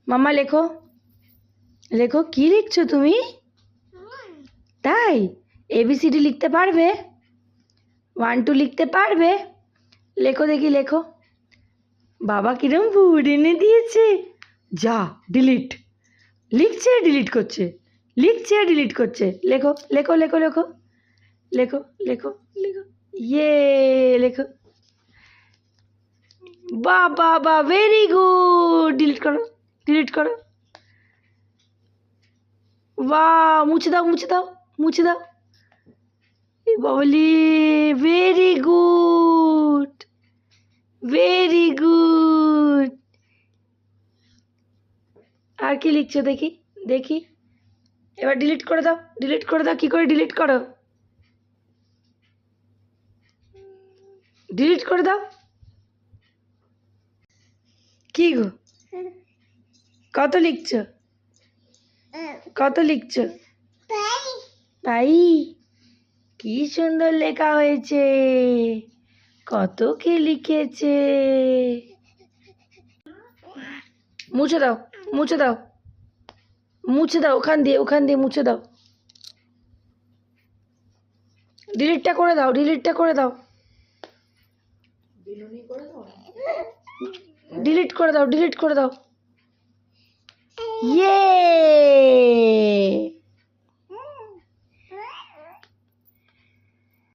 মাম্মা লেখো লেখো, কি লিখছো তুমি? তাই এবিসিডি লিখতে পারবে? 1 2 লিখতে পারবে? লেখো দেখি, লেখো। বাবা কিরম বুড় এনে দিয়েছে। যা, ডিলিট। লিখছে ডিলিট করছে, লিখছে ডিলিট করছে। লেখো লেখো লেখো লেখো লেখো লেখো লেখো। ইয়ে, লেখো। বাহ বাহ বাহ, ভেরি গুড। ডিলিট করো, ডিলিট করো। বাহ, মুছে দাও মুছে দাও মুছে দাও। Babli, very good, very good. আর কি লিখছো দেখি, দেখি। এবার ডিলিট করে দাও, ডিলিট করে দাও। কি করে ডিলিট করো? ডিলিট করে দাও। কি গো, কত লিখছো? কত লিখছো? তাই, কি সুন্দর লেখা হয়েছে। কত কি লিখেছে। মুছে দাও, মুছে দাও, মুছে দাও। ওখান দিয়ে মুছে দাও। ডিলিটটা করে দাও, ডিলিটটা করে দাও। ডিলিট করে দাও, ডিলিট করে দাও। ইয়ে।